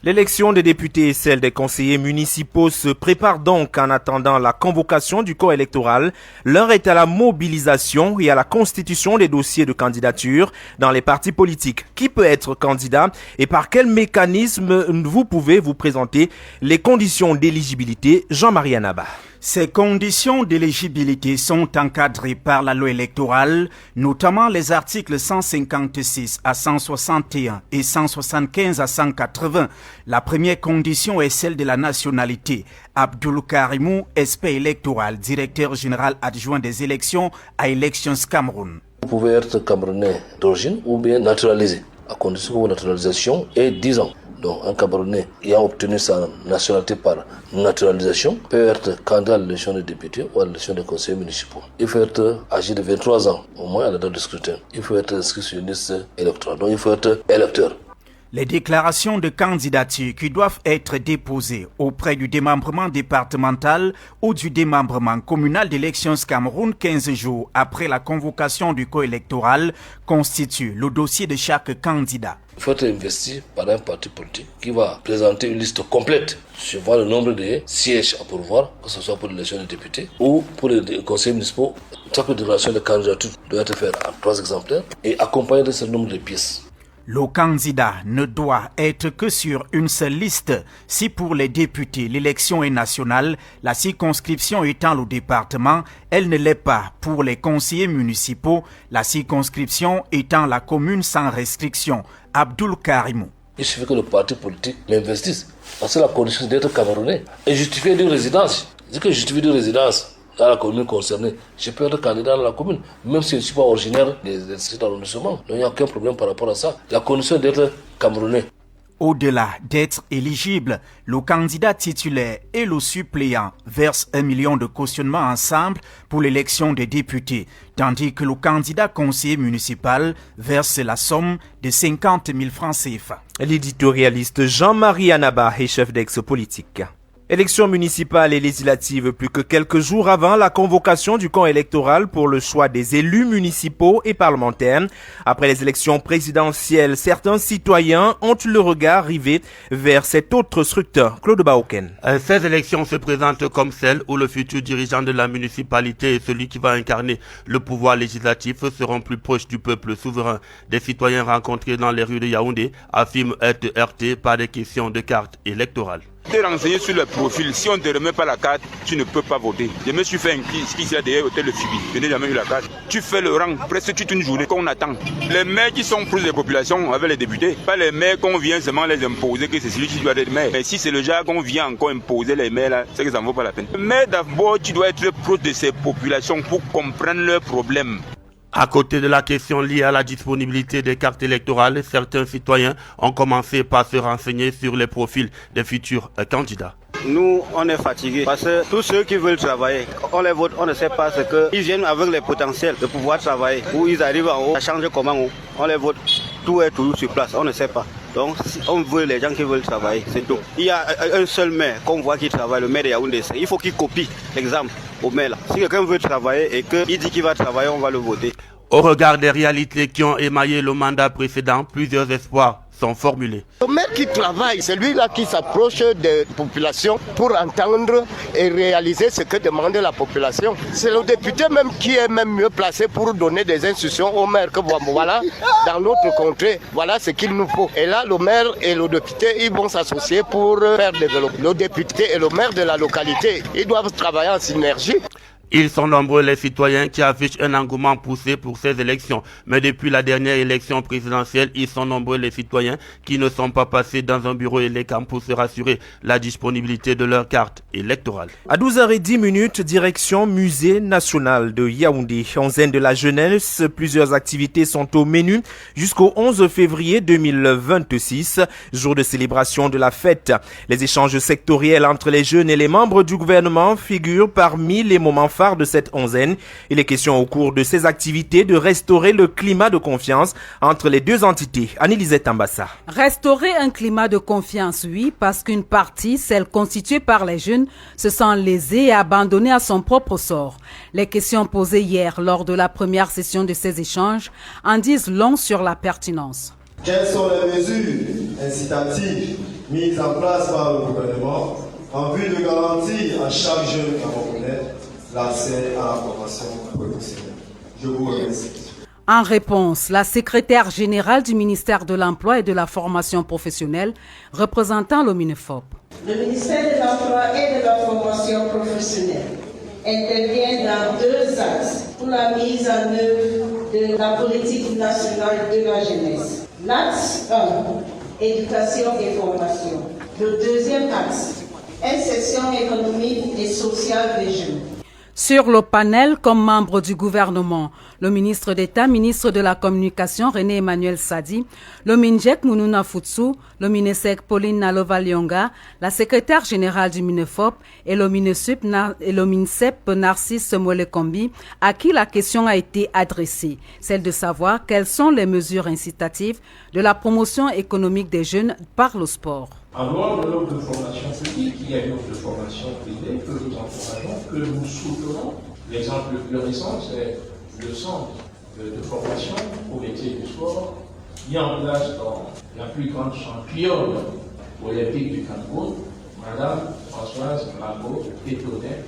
L'élection des députés et celle des conseillers municipaux se prépare donc en attendant la convocation du corps électoral. L'heure est à la mobilisation et à la constitution des dossiers de candidature dans les partis politiques. Qui peut être candidat et par quel mécanisme vous pouvez vous présenter? Les conditions d'éligibilité, Jean-Marie Anaba. Ces conditions d'éligibilité sont encadrées par la loi électorale, notamment les articles 156 à 161 et 175 à 180. La première condition est celle de la nationalité. Abdoul Karimou, expert électoral, directeur général adjoint des élections à Elections Cameroun. Vous pouvez être camerounais d'origine ou bien naturalisé, à condition que votre naturalisation ait 10 ans. Donc un Camerounais ayant obtenu sa nationalité par naturalisation peut être candidat à l'élection des députés ou à l'élection des conseillers municipaux. Il faut être âgé de 23 ans, au moins à la date du scrutin. Il faut être inscrit sur une liste électorale, donc il faut être électeur. Les déclarations de candidature qui doivent être déposées auprès du démembrement départemental ou du démembrement communal d'Elections Cameroun 15 jours après la convocation du corps électoral constituent le dossier de chaque candidat. Il faut être investi par un parti politique qui va présenter une liste complète suivant le nombre de sièges à pourvoir, que ce soit pour l'élection des députés ou pour les conseils municipaux. Chaque déclaration de candidature doit être faite en 3 exemplaires et accompagnée de ce nombre de pièces. Le candidat ne doit être que sur une seule liste. Si pour les députés, l'élection est nationale, la circonscription étant le département, elle ne l'est pas pour les conseillers municipaux, la circonscription étant la commune sans restriction. Abdoul Karimou. Il suffit que le parti politique l'investisse. Parce que la condition d'être camerounais est justifiée d'une résidence. C'est que justifie d'une résidence dans la commune concernée. Je peux être candidat dans la commune, même si je ne suis pas originaire des sites d'arrondissement. Donc il n'y a aucun problème par rapport à ça. La condition d'être camerounais. Au-delà d'être éligible, le candidat titulaire et le suppléant versent 1 million de cautionnement ensemble pour l'élection des députés, tandis que le candidat conseiller municipal verse la somme de 50 000 francs CFA. L'éditorialiste Jean-Marie Anaba est chef d'ex-politique. Élections municipales et législatives plus que quelques jours avant la convocation du corps électoral pour le choix des élus municipaux et parlementaires. Après les élections présidentielles, certains citoyens ont le regard rivé vers cet autre structure. Claude Baoken. Ces élections se présentent comme celles où le futur dirigeant de la municipalité et celui qui va incarner le pouvoir législatif seront plus proches du peuple souverain. Des citoyens rencontrés dans les rues de Yaoundé affirment être heurtés par des questions de carte électorale. T'es renseigné sur le profil, si on ne te remet pas la carte, tu ne peux pas voter. Je me suis fait un qui a derrière hôtel le Fibi, je n'ai jamais eu la carte. Tu fais le rang presque toute une journée qu'on attend. Les maires qui sont plus des populations avec les députés, pas les maires qu'on vient seulement les imposer que c'est celui qui doit être maire. Mais si c'est le genre qu'on vient encore imposer les maires là, c'est que ça ne vaut pas la peine. Mais d'abord, tu dois être proche de ces populations pour comprendre leurs problèmes. À côté de la question liée à la disponibilité des cartes électorales, certains citoyens ont commencé par se renseigner sur les profils des futurs candidats. Nous, on est fatigués parce que tous ceux qui veulent travailler, on les vote, on ne sait pas ce qu'ils viennent avec les potentiels de pouvoir travailler. Ou ils arrivent en haut, ça change comment on les vote. Tout est toujours sur place, on ne sait pas. Donc, si on veut les gens qui veulent travailler, c'est tout. Il y a un seul maire qu'on voit qui travaille, le maire de Yaoundé. Il faut qu'il copie l'exemple au maire là. Si quelqu'un veut travailler et qu'il dit qu'il va travailler, on va le voter. Au regard des réalités qui ont émaillé le mandat précédent, plusieurs espoirs sont formulés. Le maire qui travaille, c'est lui-là qui s'approche des populations pour entendre et réaliser ce que demande la population. C'est le député même qui est même mieux placé pour donner des instructions au maire que voilà, dans notre contrée, voilà ce qu'il nous faut. Et là, le maire et le député, ils vont s'associer pour faire développer. Le député et le maire de la localité, ils doivent travailler en synergie. Ils sont nombreux les citoyens qui affichent un engouement poussé pour ces élections. Mais depuis la dernière élection présidentielle, ils sont nombreux les citoyens qui ne sont pas passés dans un bureau électoral pour se rassurer la disponibilité de leur carte électorale. À 12h10, direction Musée national de Yaoundé. Onzaine de la jeunesse, plusieurs activités sont au menu jusqu'au 11 février 2026, jour de célébration de la fête. Les échanges sectoriels entre les jeunes et les membres du gouvernement figurent parmi les moments phare de cette onzaine. Il est question au cours de ces activités de restaurer le climat de confiance entre les deux entités. Anne-Elisette Ambassa. Restaurer un climat de confiance, oui, parce qu'une partie, celle constituée par les jeunes, se sent lésée et abandonnée à son propre sort. Les questions posées hier lors de la première session de ces échanges en disent long sur la pertinence. Quelles sont les mesures incitatives mises en place par le gouvernement en vue de garantir à chaque jeune Camerounais l'accès à la formation professionnelle. Je vous remercie. En réponse, la secrétaire générale du ministère de l'Emploi et de la Formation professionnelle, représentant le MINEFOP. Le ministère de l'Emploi et de la Formation professionnelle intervient dans 2 axes pour la mise en œuvre de la politique nationale de la jeunesse. L'axe 1, éducation et formation. Le deuxième axe, insertion économique et sociale des jeunes. Sur le panel, comme membre du gouvernement, le ministre d'État, ministre de la Communication, René Emmanuel Sadi, le MINJEC, Mounouna Futsu, le MINESEC, Pauline Nalova-Lyonga, la secrétaire générale du MINEFOP et le MINSEP, Narcisse Mwele-Kombi, à qui la question a été adressée, celle de savoir quelles sont les mesures incitatives de la promotion économique des jeunes par le sport. En dehors de l'offre de formation publique, il y a une offre de formation privée que nous encourageons, que nous soutenons. L'exemple le plus récent, c'est le centre de formation au métier du sport, mis en place dans la plus grande championne olympique du Cameroun, Madame Françoise Mago-Pétonnet.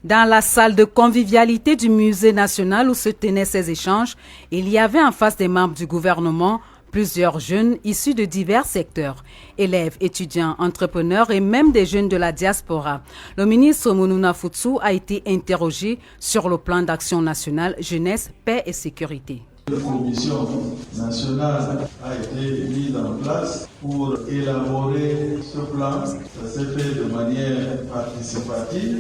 Dans la salle de convivialité du Musée national où se tenaient ces échanges, il y avait en face des membres du gouvernement plusieurs jeunes issus de divers secteurs, élèves, étudiants, entrepreneurs et même des jeunes de la diaspora. Le ministre Mounouna Futsu a été interrogé sur le plan d'action nationale jeunesse, paix et sécurité. Une commission nationale a été mise en place pour élaborer ce plan. Ça s'est fait de manière participative,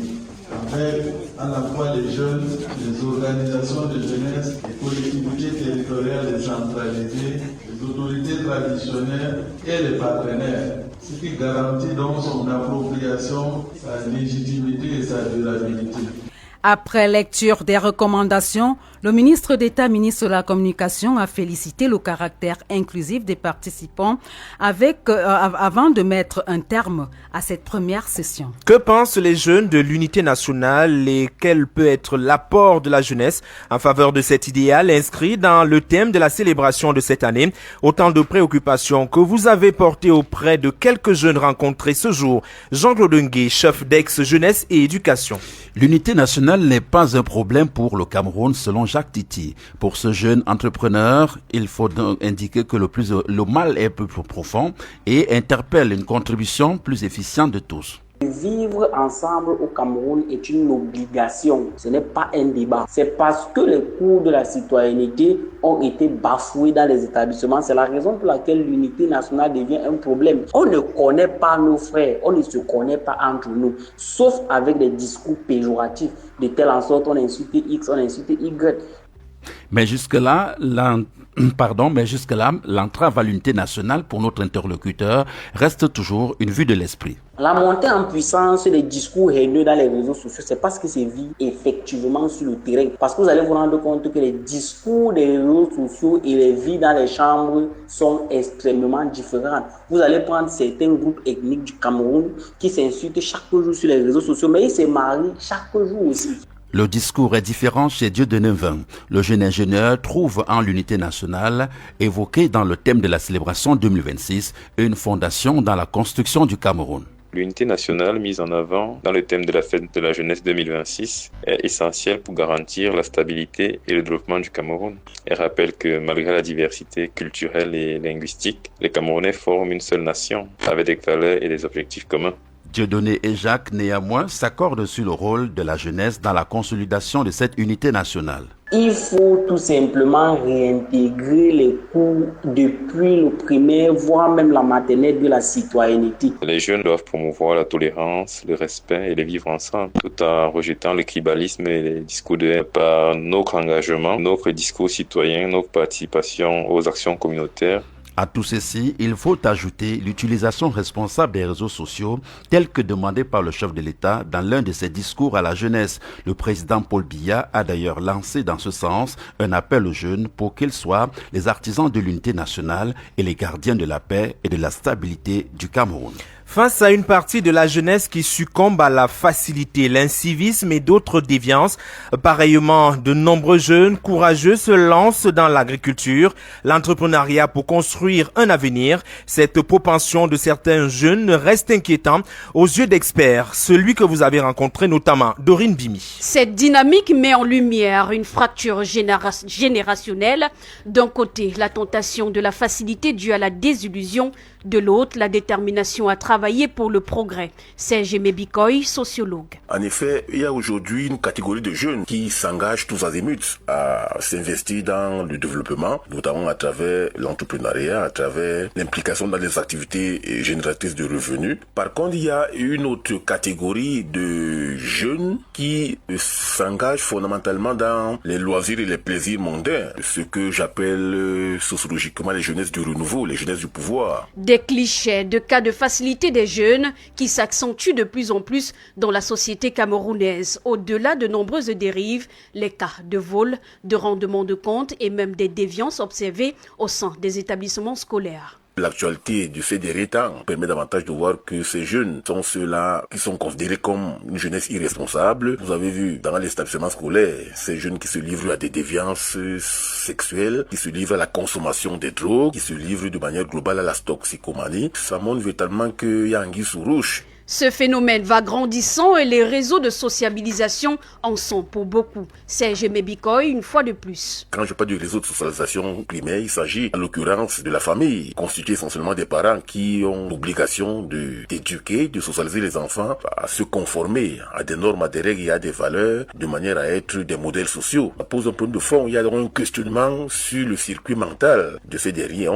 avec à la fois les jeunes, les organisations de jeunesse, les collectivités territoriales décentralisées, les autorités traditionnelles et les partenaires, ce qui garantit donc son appropriation, sa légitimité et sa durabilité. Après lecture des recommandations, le ministre d'État, ministre de la Communication, a félicité le caractère inclusif des participants avant de mettre un terme à cette première session. Que pensent les jeunes de l'unité nationale et quel peut être l'apport de la jeunesse en faveur de cet idéal inscrit dans le thème de la célébration de cette année? Autant de préoccupations que vous avez portées auprès de quelques jeunes rencontrés ce jour. Jean-Claude Ngué, chef d'ex-jeunesse et éducation. L'unité nationale n'est pas un problème pour le Cameroun selon Jacques Titi. Pour ce jeune entrepreneur, il faut donc indiquer que le mal est plus profond et interpelle une contribution plus efficiente de tous. Vivre ensemble au Cameroun est une obligation, ce n'est pas un débat. C'est parce que les cours de la citoyenneté ont été bafoués dans les établissements. C'est la raison pour laquelle l'unité nationale devient un problème. On ne connaît pas nos frères, on ne se connaît pas entre nous, sauf avec des discours péjoratifs, de telle en sorte on insulte X, on insulte Y. Mais jusque-là, l'entrave à l'unité nationale pour notre interlocuteur reste toujours une vue de l'esprit. La montée en puissance des discours haineux dans les réseaux sociaux, c'est parce que c'est vu effectivement sur le terrain. Parce que vous allez vous rendre compte que les discours des réseaux sociaux et les vies dans les chambres sont extrêmement différents. Vous allez prendre certains groupes ethniques du Cameroun qui s'insultent chaque jour sur les réseaux sociaux, mais ils se marient chaque jour aussi. Le discours est différent chez Dieudonné Vin. Le jeune ingénieur trouve en l'unité nationale, évoquée dans le thème de la célébration 2026, une fondation dans la construction du Cameroun. L'unité nationale mise en avant dans le thème de la fête de la jeunesse 2026 est essentielle pour garantir la stabilité et le développement du Cameroun. Elle rappelle que malgré la diversité culturelle et linguistique, les Camerounais forment une seule nation avec des valeurs et des objectifs communs. Dieudonné et Jacques, néanmoins, s'accordent sur le rôle de la jeunesse dans la consolidation de cette unité nationale. Il faut tout simplement réintégrer les cours depuis le primaire, voire même la maternelle de la citoyenneté. Les jeunes doivent promouvoir la tolérance, le respect et le vivre ensemble, tout en rejetant le tribalisme et les discours de haine. Par notre engagement, notre discours citoyen, notre participation aux actions communautaires. À tout ceci, il faut ajouter l'utilisation responsable des réseaux sociaux, telle que demandée par le chef de l'État dans l'un de ses discours à la jeunesse. Le président Paul Biya a d'ailleurs lancé dans ce sens un appel aux jeunes pour qu'ils soient les artisans de l'unité nationale et les gardiens de la paix et de la stabilité du Cameroun. Face à une partie de la jeunesse qui succombe à la facilité, l'incivisme et d'autres déviances, pareillement, de nombreux jeunes courageux se lancent dans l'agriculture, l'entrepreneuriat pour construire un avenir. Cette propension de certains jeunes reste inquiétante aux yeux d'experts, celui que vous avez rencontré notamment, Dorine Bimi. Cette dynamique met en lumière une fracture générationnelle. D'un côté, la tentation de la facilité due à la désillusion, de l'autre, la détermination à travailler pour le progrès. Serge Mebikoy, sociologue. En effet, il y a aujourd'hui une catégorie de jeunes qui s'engagent tous azimuts à s'investir dans le développement, notamment à travers l'entrepreneuriat, à travers l'implication dans les activités génératrices de revenus. Par contre, il y a une autre catégorie de jeunes qui s'engagent fondamentalement dans les loisirs et les plaisirs mondains, ce que j'appelle sociologiquement les jeunesses du renouveau, les jeunesses du pouvoir. Des clichés de cas de facilité des jeunes qui s'accentuent de plus en plus dans la société camerounaise. Au-delà de nombreuses dérives, les cas de vol, de rendement de compte et même des déviances observées au sein des établissements scolaires. L'actualité du fait des temps permet davantage de voir que ces jeunes sont ceux-là qui sont considérés comme une jeunesse irresponsable. Vous avez vu dans les établissements scolaires, ces jeunes qui se livrent à des déviances sexuelles, qui se livrent à la consommation des drogues, qui se livrent de manière globale à la toxicomanie. Ça montre véritablement qu'il y a anguille sous roche. Ce phénomène va grandissant et les réseaux de sociabilisation en sont pour beaucoup. Serge Mebikoy, une fois de plus. Quand je parle du réseau de socialisation primaire, il s'agit en l'occurrence de la famille, constituée essentiellement des parents qui ont l'obligation d'éduquer, de socialiser les enfants à se conformer à des normes, à des règles et à des valeurs, de manière à être des modèles sociaux. Ça pose un problème de fond, il y a donc un questionnement sur le circuit mental de ces derniers.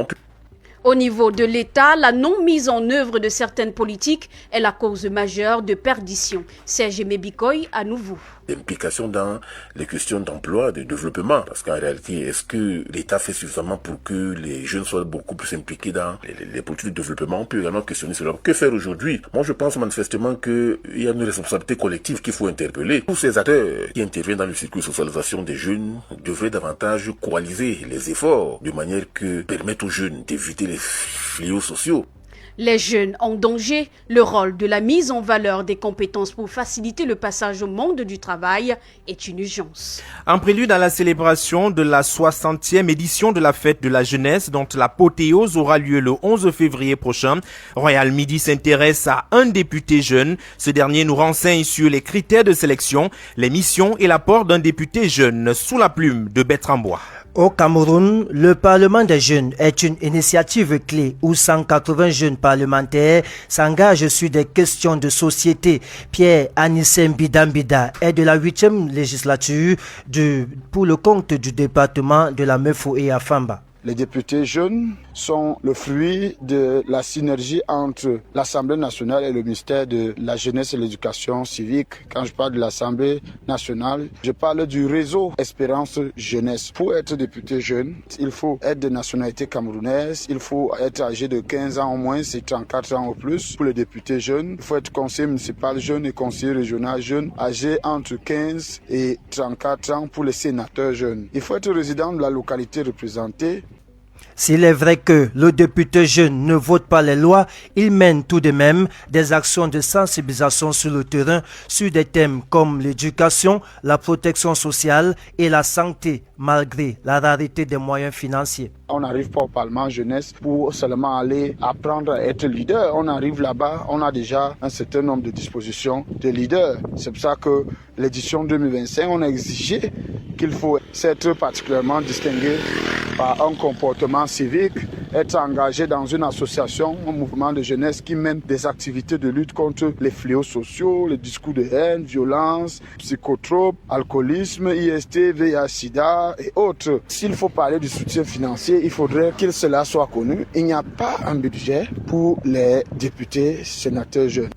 Au niveau de l'État, la non-mise en œuvre de certaines politiques est la cause majeure de perdition. Serge Mebikoy, à nouveau. L'implication dans les questions d'emploi, de développement. Parce qu'en réalité, est-ce que l'État fait suffisamment pour que les jeunes soient beaucoup plus impliqués dans les politiques de développement? On peut également questionner cela. Que faire aujourd'hui? Moi, je pense manifestement qu'il y a une responsabilité collective qu'il faut interpeller. Tous ces acteurs qui interviennent dans le circuit de socialisation des jeunes devraient davantage coaliser les efforts de manière que permettre aux jeunes d'éviter les fléaux sociaux. Les jeunes en danger, le rôle de la mise en valeur des compétences pour faciliter le passage au monde du travail est une urgence. En prélude à la célébration de la 60e édition de la fête de la jeunesse dont l'apothéose aura lieu le 11 février prochain, Royal Midi s'intéresse à un député jeune. Ce dernier nous renseigne sur les critères de sélection, les missions et l'apport d'un député jeune sous la plume de Bertrand Bois. Au Cameroun, le Parlement des jeunes est une initiative clé où 180 jeunes parlementaires s'engagent sur des questions de société. Pierre Anissem Bidambida est de la 8e législature pour le compte du département de la Mefo et Afamba. Les députés jeunes sont le fruit de la synergie entre l'Assemblée nationale et le ministère de la Jeunesse et l'Éducation civique. Quand je parle de l'Assemblée nationale, je parle du réseau Espérance Jeunesse. Pour être député jeune, il faut être de nationalité camerounaise, il faut être âgé de 15 ans au moins, c'est 34 ans au plus. Pour les députés jeunes, il faut être conseiller municipal jeune et conseiller régional jeune, âgé entre 15 et 34 ans pour les sénateurs jeunes. Il faut être résident de la localité représentée. S'il est vrai que le député jeune ne vote pas les lois, il mène tout de même des actions de sensibilisation sur le terrain sur des thèmes comme l'éducation, la protection sociale et la santé, malgré la rareté des moyens financiers. On n'arrive pas au Parlement jeunesse pour seulement aller apprendre à être leader. On arrive là-bas, on a déjà un certain nombre de dispositions de leader. C'est pour ça que l'édition 2025, on a exigé qu'il faut s'être particulièrement distingué par un comportement civique, être engagé dans une association, un mouvement de jeunesse qui mène des activités de lutte contre les fléaux sociaux, les discours de haine, violence, psychotropes, alcoolisme, IST, VIH-Sida et autres. S'il faut parler du soutien financier, il faudrait que cela soit connu. Il n'y a pas un budget pour les députés, sénateurs jeunes.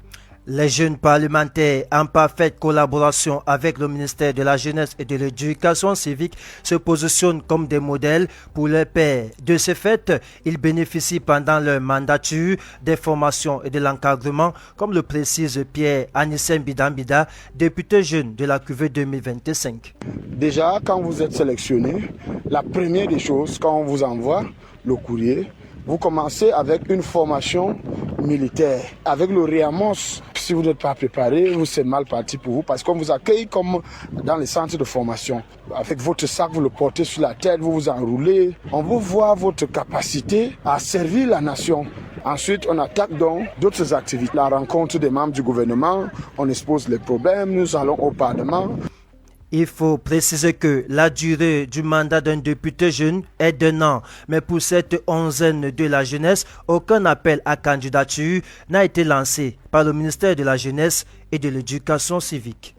Les jeunes parlementaires, en parfaite collaboration avec le ministère de la Jeunesse et de l'Éducation civique, se positionnent comme des modèles pour leurs pairs. De ce fait, ils bénéficient pendant leur mandature des formations et de l'encadrement, comme le précise Pierre Anissem Bidambida, député jeune de la cuvée 2025. Déjà, quand vous êtes sélectionné, la première des choses, quand on vous envoie le courrier, Vous commencez avec une formation militaire. Avec le réamorce, si vous n'êtes pas préparé, c'est mal parti pour vous parce qu'on vous accueille comme dans les centres de formation. Avec votre sac, vous le portez sur la tête, vous vous enroulez. On veut voir votre capacité à servir la nation. Ensuite, on attaque donc d'autres activités. La rencontre des membres du gouvernement, on expose les problèmes, nous allons au Parlement. Il faut préciser que la durée du mandat d'un député jeune est d'1 an. Mais pour cette onzaine de la jeunesse, aucun appel à candidature n'a été lancé par le ministère de la Jeunesse et de l'Éducation civique.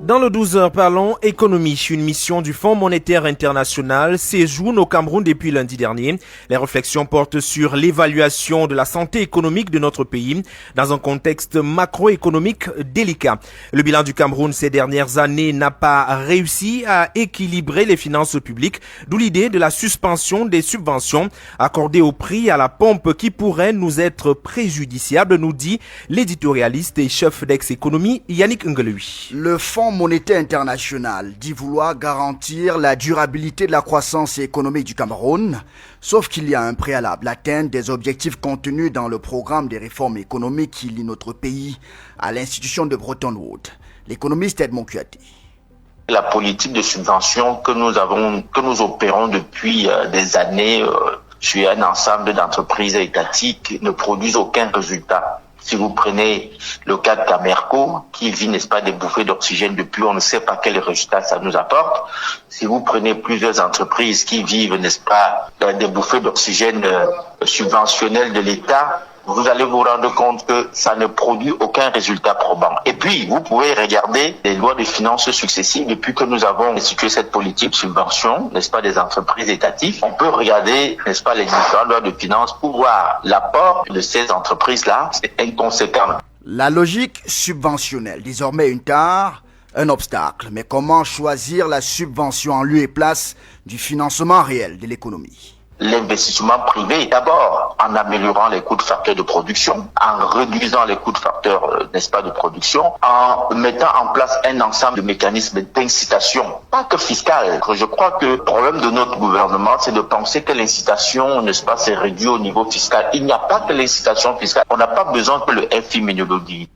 Dans le 12h, parlons économie. Une mission du Fonds monétaire international séjourne au Cameroun depuis lundi dernier. Les réflexions portent sur l'évaluation de la santé économique de notre pays dans un contexte macroéconomique délicat. Le bilan du Cameroun ces dernières années n'a pas réussi à équilibrer les finances publiques, d'où l'idée de la suspension des subventions accordées au prix à la pompe qui pourrait nous être préjudiciable, nous dit l'éditorialiste et chef d'ex-économie Yannick Ngelui. Le Fonds monétaire international dit vouloir garantir la durabilité de la croissance économique du Cameroun, sauf qu'il y a un préalable, l'atteinte des objectifs contenus dans le programme des réformes économiques qui lie notre pays à l'institution de Bretton Woods. L'économiste Edmond Kouyaté. La politique de subvention que nous opérons depuis des années sur un ensemble d'entreprises étatiques ne produisent aucun résultat. Si vous prenez le cas de Camerco, qui vit, n'est-ce pas, des bouffées d'oxygène depuis on ne sait pas quel résultat ça nous apporte. Si vous prenez plusieurs entreprises qui vivent, n'est-ce pas, des bouffées d'oxygène subventionnelles de l'État, vous allez vous rendre compte que ça ne produit aucun résultat probant. Et puis, vous pouvez regarder les lois de finances successives depuis que nous avons institué cette politique de subvention, n'est-ce pas, des entreprises étatiques. On peut regarder, n'est-ce pas, les différentes lois de finances pour voir l'apport de ces entreprises-là. C'est inconséquent. La logique subventionnelle, désormais une tare, un obstacle. Mais comment choisir la subvention en lieu et place du financement réel de l'économie ? L'investissement privé, d'abord en améliorant les coûts de facteurs de production, en réduisant les coûts de facteurs, n'est-ce pas, de production, en mettant en place un ensemble de mécanismes d'incitation, pas que fiscal. Je crois que le problème de notre gouvernement, c'est de penser que l'incitation, n'est-ce pas, c'est réduit au niveau fiscal. Il n'y a pas que l'incitation fiscale. On n'a pas besoin que le FMI nous le dise.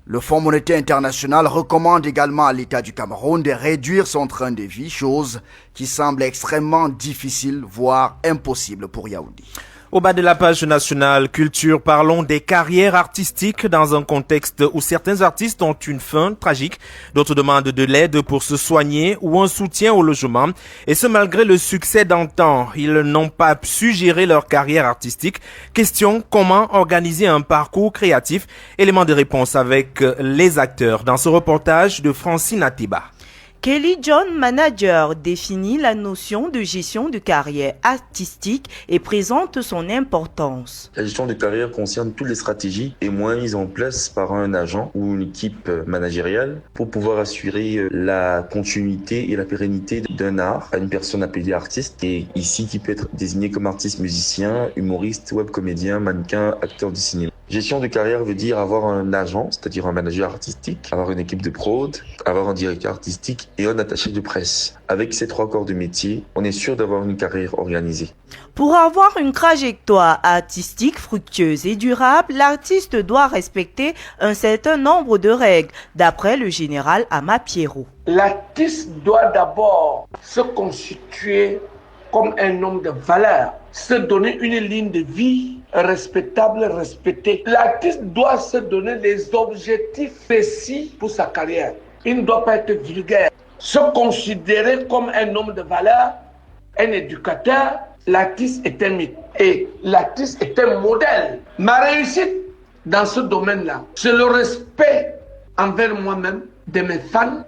Le Fonds monétaire international recommande également à l'État du Cameroun de réduire son train de vie, chose qui semble extrêmement difficile, voire impossible pour Yaoundé. Au bas de la page nationale culture, parlons des carrières artistiques dans un contexte où certains artistes ont une fin tragique. D'autres demandent de l'aide pour se soigner ou un soutien au logement. Et ce, malgré le succès d'antan. Ils n'ont pas su gérer leur carrière artistique. Question, comment organiser un parcours créatif? Élément de réponse avec les acteurs dans ce reportage de Francine Atiba. Kelly John, manager, définit la notion de gestion de carrière artistique et présente son importance. La gestion de carrière concerne toutes les stratégies et moyens mis en place par un agent ou une équipe managériale pour pouvoir assurer la continuité et la pérennité d'un art à une personne appelée artiste, et ici qui peut être désigné comme artiste, musicien, humoriste, webcomédien, mannequin, acteur de cinéma. Gestion de carrière veut dire avoir un agent, c'est-à-dire un manager artistique, avoir une équipe de prod, avoir un directeur artistique et un attaché de presse. Avec ces trois corps de métier, on est sûr d'avoir une carrière organisée. Pour avoir une trajectoire artistique fructueuse et durable, l'artiste doit respecter un certain nombre de règles, d'après le général Ama Pierrot. L'artiste doit d'abord se constituer comme un homme de valeur, se donner une ligne de vie respectable, respectée. L'artiste doit se donner des objectifs précis pour sa carrière. Il ne doit pas être vulgaire. Se considérer comme un homme de valeur, un éducateur, l'artiste est un mythe. Et l'artiste est un modèle. Ma réussite dans ce domaine-là, c'est le respect envers moi-même, de mes fans.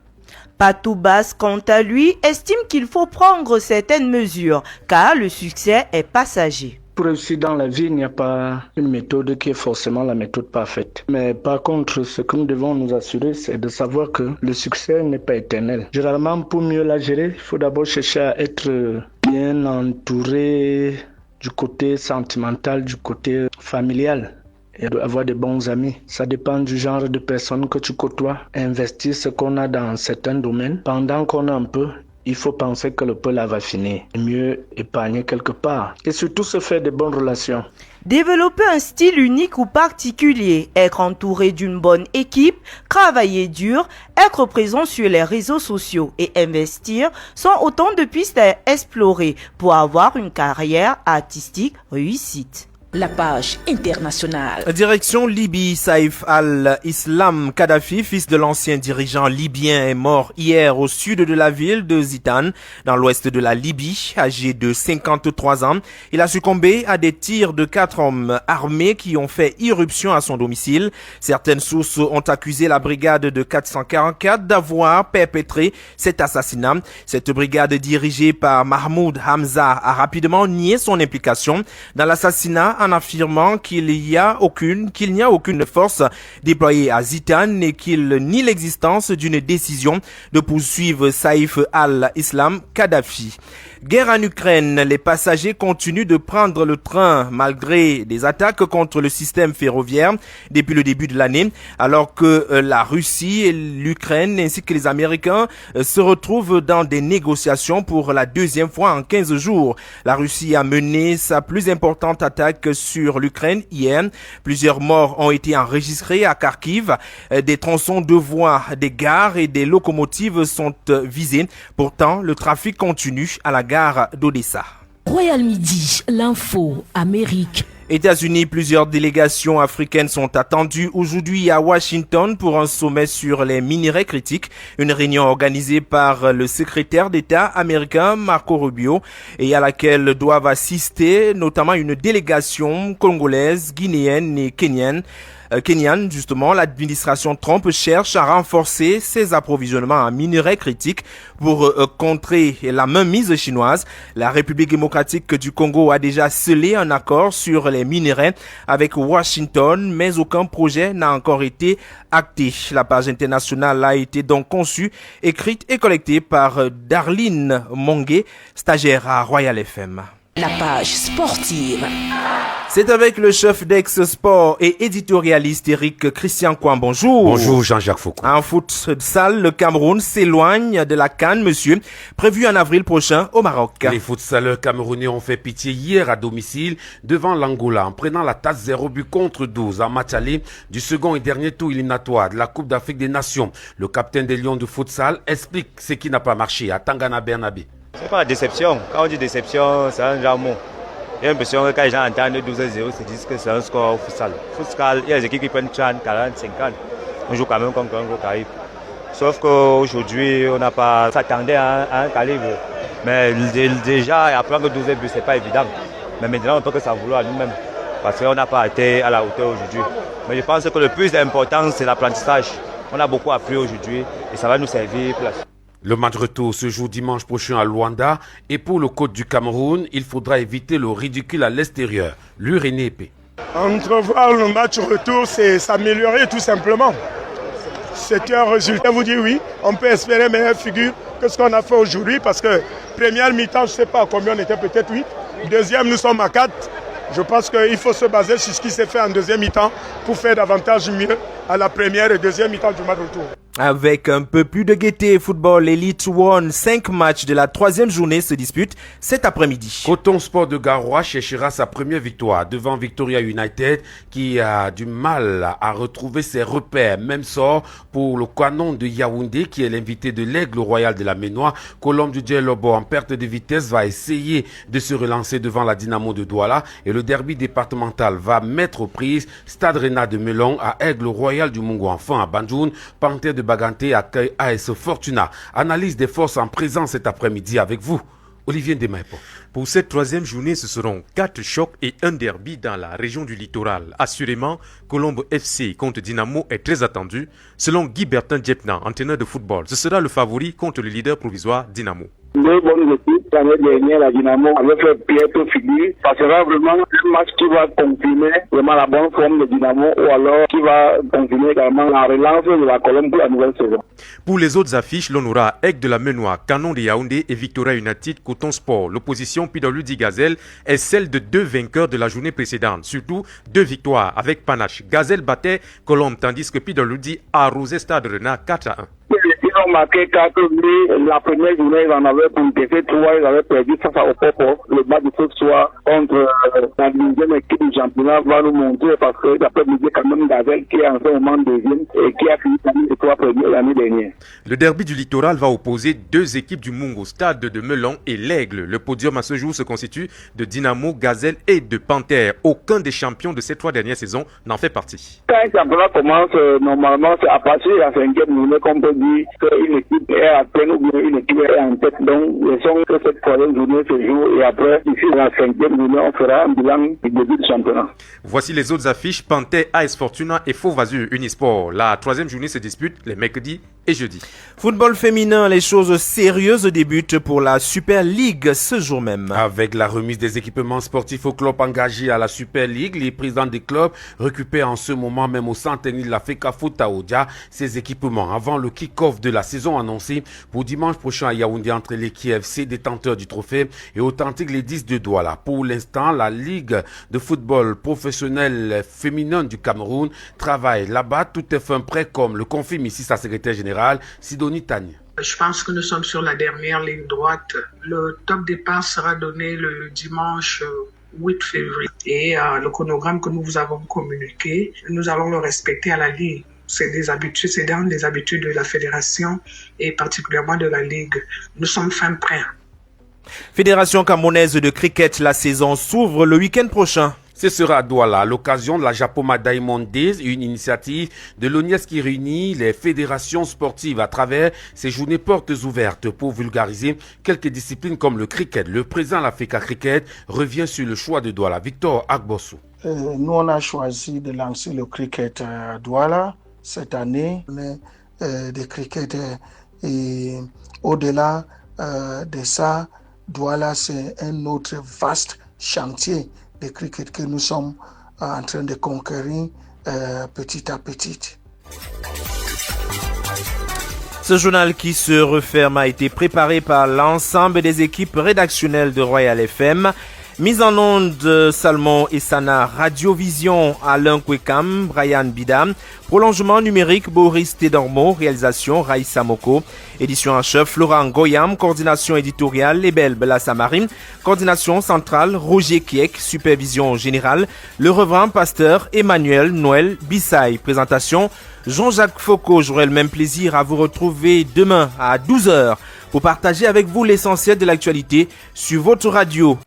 Patou Bass, quant à lui, estime qu'il faut prendre certaines mesures, car le succès est passager. Pour réussir dans la vie, il n'y a pas une méthode qui est forcément la méthode parfaite. Mais par contre, ce que nous devons nous assurer, c'est de savoir que le succès n'est pas éternel. Généralement, pour mieux la gérer, il faut d'abord chercher à être bien entouré du côté sentimental, du côté familial, et avoir de bons amis. Ça dépend du genre de personnes que tu côtoies. Investir ce qu'on a dans certains domaines. Pendant qu'on a un peu, il faut penser que le peuple va finir. Mieux épargner quelque part. Et surtout se faire de bonnes relations. Développer un style unique ou particulier, être entouré d'une bonne équipe, travailler dur, être présent sur les réseaux sociaux et investir sont autant de pistes à explorer pour avoir une carrière artistique réussite. La page internationale. Direction Libye, Saïf al-Islam Kadhafi, fils de l'ancien dirigeant libyen, est mort hier au sud de la ville de Zitan, dans l'ouest de la Libye, âgé de 53 ans. Il a succombé à des tirs de 4 hommes armés qui ont fait irruption à son domicile. Certaines sources ont accusé la brigade de 444 d'avoir perpétré cet assassinat. Cette brigade dirigée par Mahmoud Hamza a rapidement nié son implication dans l'assassinat en affirmant qu'il n'y a aucune force déployée à Zitan et qu'il nie l'existence d'une décision de poursuivre Saïf al-Islam Kadhafi. Guerre en Ukraine, les passagers continuent de prendre le train malgré des attaques contre le système ferroviaire depuis le début de l'année, alors que la Russie et l'Ukraine ainsi que les Américains se retrouvent dans des négociations pour la deuxième fois en 15 jours. La Russie a mené sa plus importante attaque sur l'Ukraine hier. Plusieurs morts ont été enregistrés à Kharkiv. Des tronçons de voies, des gares et des locomotives sont visés. Pourtant, le trafic continue à la gare d'Odessa. Royal Midi, l'info, Amérique. États-Unis, plusieurs délégations africaines sont attendues aujourd'hui à Washington pour un sommet sur les minerais critiques, une réunion organisée par le secrétaire d'État américain Marco Rubio et à laquelle doivent assister notamment une délégation congolaise, guinéenne et kenyane. Justement, l'administration Trump cherche à renforcer ses approvisionnements en minerais critiques pour contrer la mainmise chinoise. La République démocratique du Congo a déjà scellé un accord sur les minerais avec Washington, mais aucun projet n'a encore été acté. La page internationale a été donc conçue, écrite et collectée par Darlene Mongué, stagiaire à Royal FM. La page sportive. C'est avec le chef d'Ex-Sport et éditorialiste Eric Christian Kouan. Bonjour. Bonjour Jean-Jacques Foucault. En futsal, le Cameroun s'éloigne de la CAN, monsieur, prévue en avril prochain au Maroc. Les futsaleurs camerounais ont fait pitié hier à domicile devant l'Angola en prenant la tasse 0 but contre 12 en match aller du second et dernier tour éliminatoire de la Coupe d'Afrique des Nations. Le capitaine des Lions du futsal explique ce qui n'a pas marché à Tangana Bernabé. C'est pas la déception. Quand on dit déception, c'est un grand mot. J'ai l'impression que quand les gens entendent 12-0, ils se disent que c'est un score futsal. Futsal, il y a des équipes qui prennent 30, 40, 50. On joue quand même contre un gros calibre. Sauf qu'aujourd'hui, on n'a pas s'attendait à un calibre. Mais déjà, apprendre 12 buts, c'est pas évident. Mais maintenant, on peut que s'en vouloir à nous-mêmes. Parce qu'on n'a pas été à la hauteur aujourd'hui. Mais je pense que le plus important, c'est l'apprentissage. On a beaucoup appris aujourd'hui et ça va nous servir pour la suite. Le match retour se joue dimanche prochain à Luanda et pour le côte du Cameroun, il faudra éviter le ridicule à l'extérieur. René Épée. Entrevoir le match retour, c'est s'améliorer tout simplement. C'est un résultat, vous dites oui, on peut espérer meilleure figure que ce qu'on a fait aujourd'hui parce que première mi-temps, je ne sais pas combien on était, peut-être 8. Deuxième, nous sommes à 4. Je pense qu'il faut se baser sur ce qui s'est fait en deuxième mi-temps pour faire davantage mieux à la première et deuxième mi-temps du match retour. Avec un peu plus de gaieté, Football Elite One, 5 matchs de la 3e journée se disputent cet après-midi. Coton Sport de Garoua cherchera sa première victoire devant Victoria United qui a du mal à retrouver ses repères. Même sort pour le Canon de Yaoundé qui est l'invité de l'Aigle Royal de la Ménois. Colombe du Djelobo en perte de vitesse va essayer de se relancer devant la Dynamo de Douala et le derby départemental va mettre aux prises Stade Rennais de Melon à Aigle Royal du Mungo. Enfin à Banjoun, Panthère de Baganté accueille AS Fortuna. Analyse des forces en présence cet après-midi avec vous, Olivier Ndemaepo. Pour cette 3e journée, ce seront 4 chocs et un derby dans la région du littoral. Assurément, Colombe FC contre Dynamo est très attendu. Selon Guy Bertin Djepna, entraîneur de football, ce sera le favori contre le leader provisoire Dynamo. Deux bonnes équipes. L'année dernière, la Dynamo avait fait piètre figure. Ça sera vraiment un match qui va confirmer vraiment la bonne forme de Dynamo ou alors qui va confirmer également la relance de la Colombe pour la nouvelle saison. Pour les autres affiches, l'on aura Aigle de la Ménois, Canon de Yaoundé et Victoria United Coton Sport. L'opposition PWD Gazelle est celle de 2 vainqueurs de la journée précédente, surtout 2 victoires avec panache. Gazelle battait Colombe tandis que PWD a arrosé Stade Rennais 4-1. Ils ont marqué 4 buts. La première journée, ils en avaient contesté 3. Ils avaient perdu face à Opopo. Le match de ce soir contre la deuxième équipe du championnat va nous montrer parce que d'après Didier quand même Gazelle qui est en ce moment deuxième et qui a fini parmi les 3 premiers l'année dernière. Le derby du littoral va opposer 2 équipes du Mungo, Stade de Melon et l'Aigle. Le podium à ce jour se constitue de Dynamo, Gazelle et de Panthère. Aucun des champions de ces 3 dernières saisons n'en fait partie. Quand un championnat commence, normalement, c'est à partir de la 5e journée qu'on peut dire qu'une équipe est à peine ou bien une équipe est en tête. Donc, laissons que cette 3e journée se joue et après, ici, la 5e journée, on fera un bilan du début du championnat. Voici les autres affiches. Panthère, AS Fortuna et Faux Vazur Unisport. La 3e journée se dispute les mercredis et jeudi. Football féminin, les choses sérieuses débutent pour la Super League ce jour même. Avec la remise des équipements sportifs aux clubs engagés à la Super League, les présidents des clubs récupèrent en ce moment même au centre de la FECA Foutaoudia ces équipements avant le kick-off de la saison annoncé pour dimanche prochain à Yaoundé entre les KFC détenteurs du trophée et Authentique les 10 de Douala. Pour l'instant, la Ligue de football professionnel féminin du Cameroun travaille là-bas. Tout est fin prêt comme le confirme ici sa secrétaire générale Sidonie Tagne. Je pense que nous sommes sur la dernière ligne droite. Le top départ sera donné le dimanche 8 février. Et le chronogramme que nous vous avons communiqué, nous allons le respecter à la Ligue. C'est des habitudes, c'est dans les habitudes de la fédération et particulièrement de la Ligue. Nous sommes fin prêts. Fédération camerounaise de cricket, la saison s'ouvre le week-end prochain. Ce sera à Douala, à l'occasion de la Japoma Diamond Days, une initiative de l'ONIAS qui réunit les fédérations sportives à travers ces journées portes ouvertes pour vulgariser quelques disciplines comme le cricket. Le président de la FECA Cricket revient sur le choix de Douala. Victor Agbossou. Nous, on a choisi de lancer le cricket à Douala cette année. On est des cricketeurs et au-delà de ça, Douala, c'est un autre vaste chantier de cricket que nous sommes en train de conquérir petit à petit. Ce journal qui se referme a été préparé par l'ensemble des équipes rédactionnelles de Royal FM. Mise en onde Salmon et Sana, Radiovision Alain Kwekam, Brian Bidam, prolongement numérique Boris Tédormo, réalisation Raïssa Moko, édition en chef Florent Goyam, coordination éditoriale Lebel Belassamari, coordination centrale Roger Kiek, supervision générale le reverend pasteur Emmanuel Noël Bissaï, présentation Jean-Jacques Foucault. J'aurai le même plaisir à vous retrouver demain à 12h pour partager avec vous l'essentiel de l'actualité sur votre radio.